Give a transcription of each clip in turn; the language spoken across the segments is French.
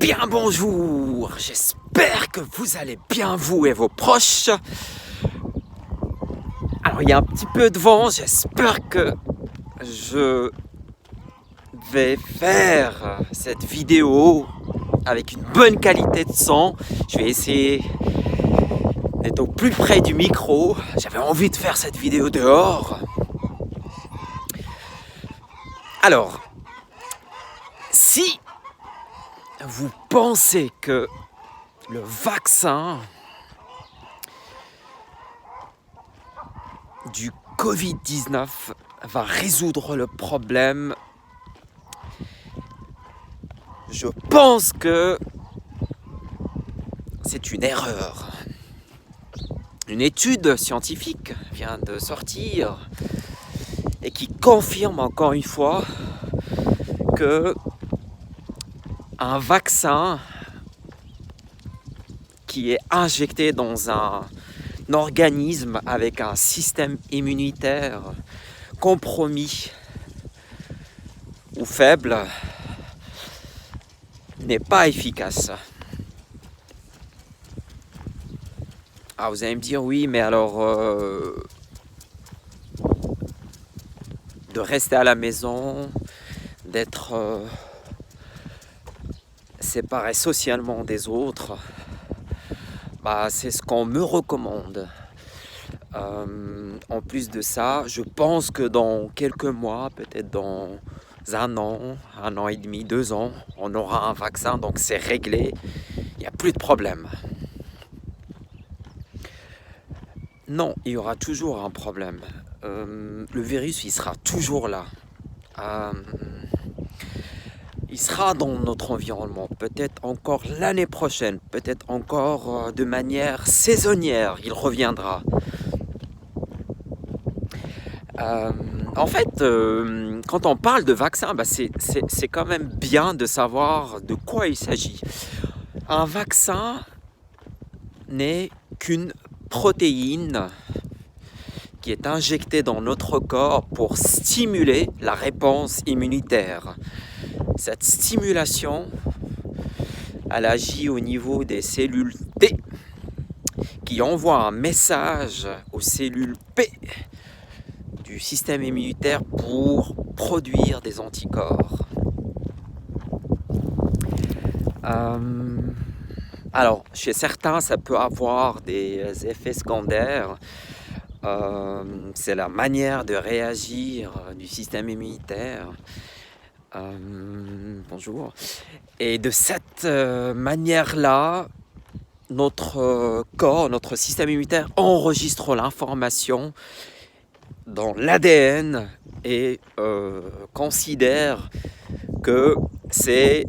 bien bonjour, j'espère que vous allez bien vous et vos proches. Alors il y a un petit peu de vent, j'espère que je vais faire cette vidéo avec une bonne qualité de son. Je vais essayer d'être au plus près du micro, j'avais envie de faire cette vidéo dehors. Alors, si vous pensez que le vaccin du Covid-19 va résoudre le problème, je pense que c'est une erreur. Une étude scientifique vient de sortir et qui confirme encore une fois que un vaccin qui est injecté dans un organisme avec un système immunitaire compromis ou faible n'est pas efficace. Ah, vous allez me dire oui, mais alors de rester à la maison, d'être séparé socialement des autres, c'est ce qu'on me recommande. En plus de ça, je pense que dans quelques mois, peut-être dans un an et demi, 2 ans, on aura un vaccin, donc c'est réglé, il n'y a plus de problème. Non, il y aura toujours un problème. Le virus, il sera toujours là. Il sera dans notre environnement, peut-être encore l'année prochaine, peut-être encore de manière saisonnière, il reviendra. En fait, quand on parle de vaccin, c'est quand même bien de savoir de quoi il s'agit. Un vaccin n'est qu'une protéine qui est injectée dans notre corps pour stimuler la réponse immunitaire. Cette stimulation, elle agit au niveau des cellules T qui envoient un message aux cellules P du système immunitaire pour produire des anticorps. Alors, chez certains, ça peut avoir des effets secondaires. C'est la manière de réagir du système immunitaire. Bonjour. Et de cette manière-là, notre corps, notre système immunitaire enregistre l'information dans l'ADN et considère que c'est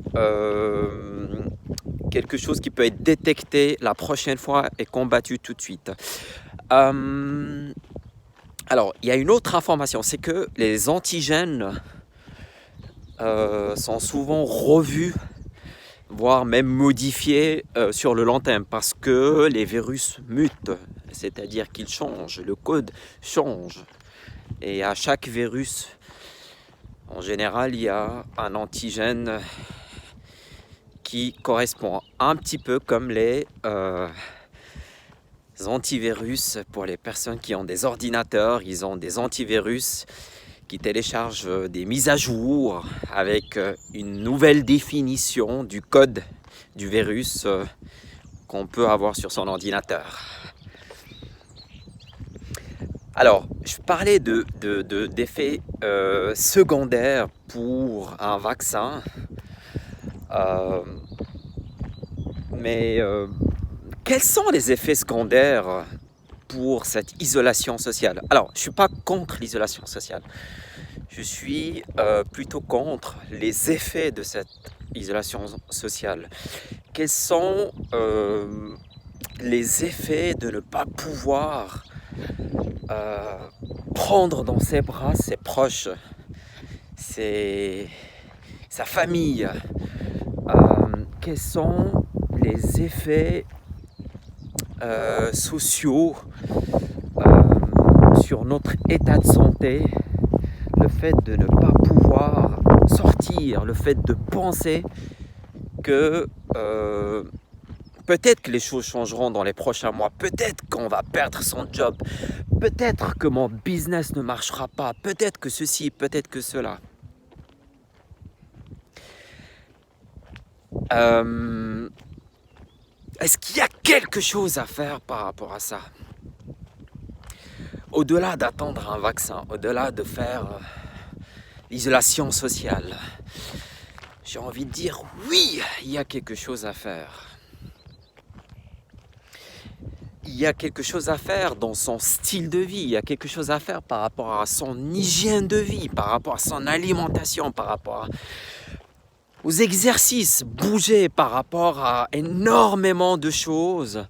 quelque chose qui peut être détecté la prochaine fois et combattu tout de suite. Alors, il y a une autre information, c'est que les antigènes sont souvent revus, voire même modifiés sur le long terme, parce que les virus mutent, c'est-à-dire qu'ils changent, le code change. Et à chaque virus, en général, il y a un antigène qui correspond un petit peu comme les antivirus. Pour les personnes qui ont des ordinateurs, ils ont des antivirus qui téléchargent des mises à jour avec une nouvelle définition du code du virus qu'on peut avoir sur son ordinateur. Alors, je parlais d'effets secondaires pour un vaccin, mais quels sont les effets secondaires pour cette isolation sociale? Alors, je ne suis pas contre l'isolation sociale, je suis plutôt contre les effets de cette isolation sociale. Quels sont les effets de ne pas pouvoir prendre dans ses bras ses proches, sa famille? Quels sont les effets sociaux sur notre état de santé? Le fait de ne pas pouvoir sortir, le fait de penser que peut-être que les choses changeront dans les prochains mois, peut-être qu'on va perdre son job, peut-être que mon business ne marchera pas, peut-être que ceci, peut-être que cela. Est-ce qu'il y a quelque chose à faire par rapport à ça? Au-delà d'attendre un vaccin, au-delà de faire l'isolation sociale, j'ai envie de dire oui, il y a quelque chose à faire. Il y a quelque chose à faire dans son style de vie, il y a quelque chose à faire par rapport à son hygiène de vie, par rapport à son alimentation, par rapport aux exercices, bouger par rapport à énormément de choses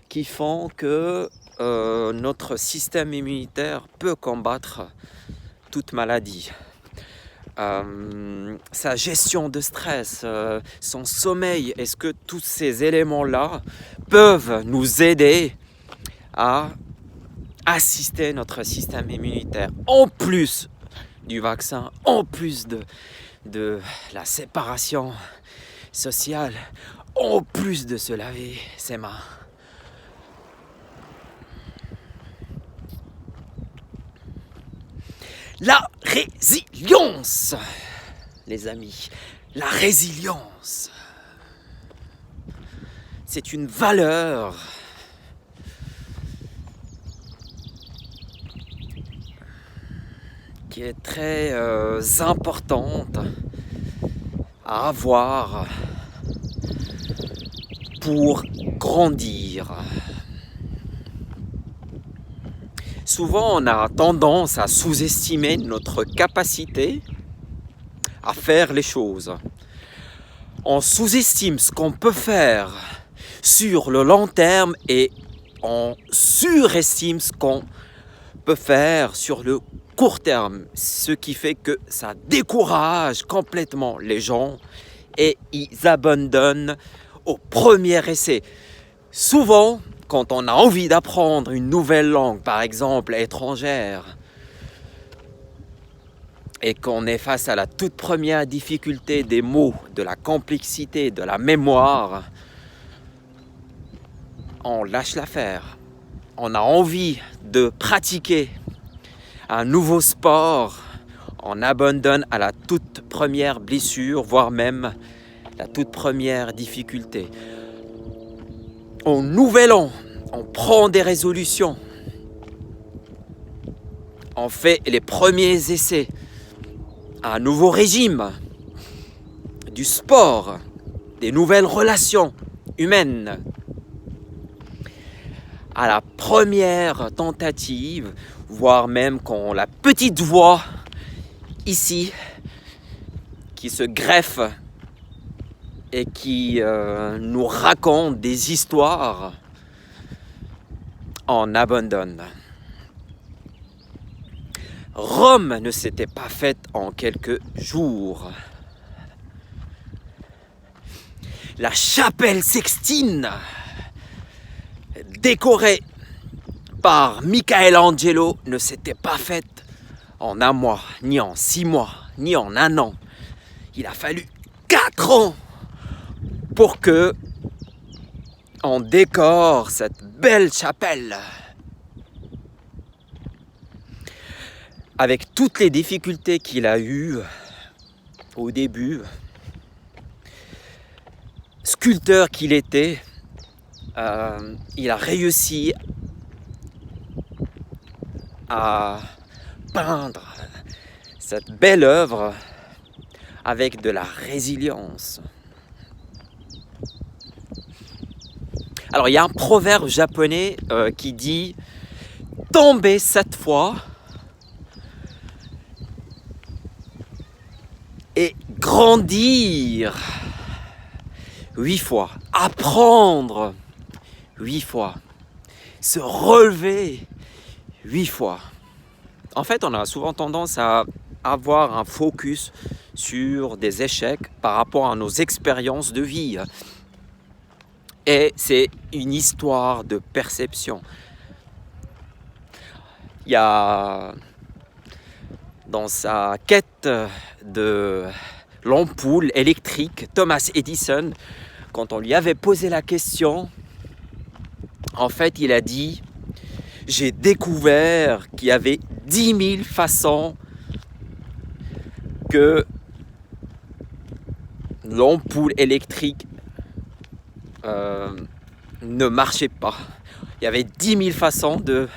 qui font que notre système immunitaire peut combattre toute maladie. Sa gestion de stress, son sommeil, est-ce que tous ces éléments-là peuvent nous aider à assister notre système immunitaire en plus du vaccin, en plus de la séparation sociale, en plus de se laver ses mains. La résilience, les amis, la résilience, c'est une valeur qui est très importante à avoir pour grandir. Souvent, on a tendance à sous-estimer notre capacité à faire les choses. On sous-estime ce qu'on peut faire sur le long terme et on surestime ce qu'on peut faire sur le court terme. Ce qui fait que ça décourage complètement les gens et ils abandonnent au premier essai. Souvent, quand on a envie d'apprendre une nouvelle langue, par exemple étrangère, et qu'on est face à la toute première difficulté des mots, de la complexité, de la mémoire, on lâche l'affaire. On a envie de pratiquer un nouveau sport, on abandonne à la toute première blessure, voire même la toute première difficulté. Au nouvel an, on prend des résolutions. On fait les premiers essais. Un nouveau régime, du sport, des nouvelles relations humaines. À la première tentative, voire même quand la petite voix ici qui se greffe et qui nous raconte des histoires, on abandonne. Rome ne s'était pas faite en quelques jours. La chapelle Sixtine, décorée par Michelangelo, ne s'était pas faite en un mois, ni en 6 mois, ni en un an. Il a fallu 4 ans pour que on décore cette belle chapelle. Avec toutes les difficultés qu'il a eues au début, sculpteur qu'il était, il a réussi à peindre cette belle œuvre avec de la résilience. Alors il y a un proverbe japonais qui dit « Tomber 7 fois et grandir 8 fois, apprendre 8 fois, se relever 8 fois. » En fait, on a souvent tendance à avoir un focus sur des échecs par rapport à nos expériences de vie. Et c'est une histoire de perception. Il y a dans sa quête de l'ampoule électrique, Thomas Edison quand on lui avait posé la question, en fait, il a dit « J'ai découvert qu'il y avait 10 000 façons que l'ampoule électrique ne marchait pas. Il y avait 10 000 façons de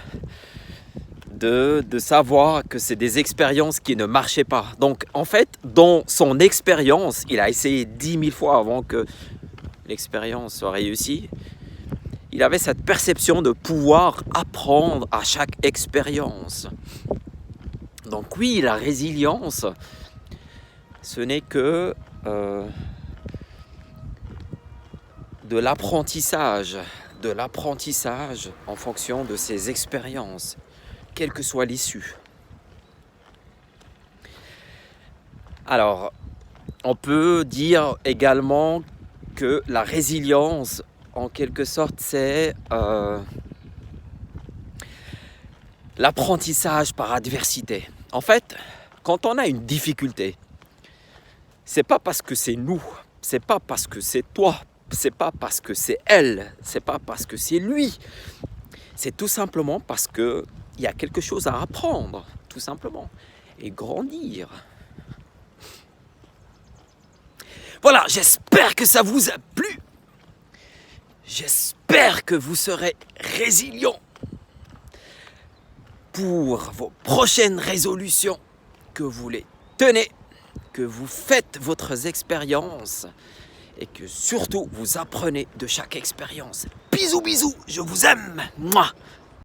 savoir que c'est des expériences qui ne marchaient pas. Donc, en fait, dans son expérience, il a essayé 10 000 fois avant que l'expérience soit réussie. Il avait cette perception de pouvoir apprendre à chaque expérience. Donc oui, la résilience, ce n'est que de l'apprentissage en fonction de ses expériences, quelle que soit l'issue. Alors, on peut dire également que la résilience, en quelque sorte, c'est l'apprentissage par adversité. En fait, quand on a une difficulté, c'est pas parce que c'est nous, c'est pas parce que c'est toi, c'est pas parce que c'est elle, c'est pas parce que c'est lui. C'est tout simplement parce que il y a quelque chose à apprendre, tout simplement, et grandir. Voilà, j'espère que ça vous a plu. J'espère que vous serez résilient pour vos prochaines résolutions, que vous les tenez, que vous faites votre expérience et que surtout vous apprenez de chaque expérience. Bisous, bisous, je vous aime. Mouah.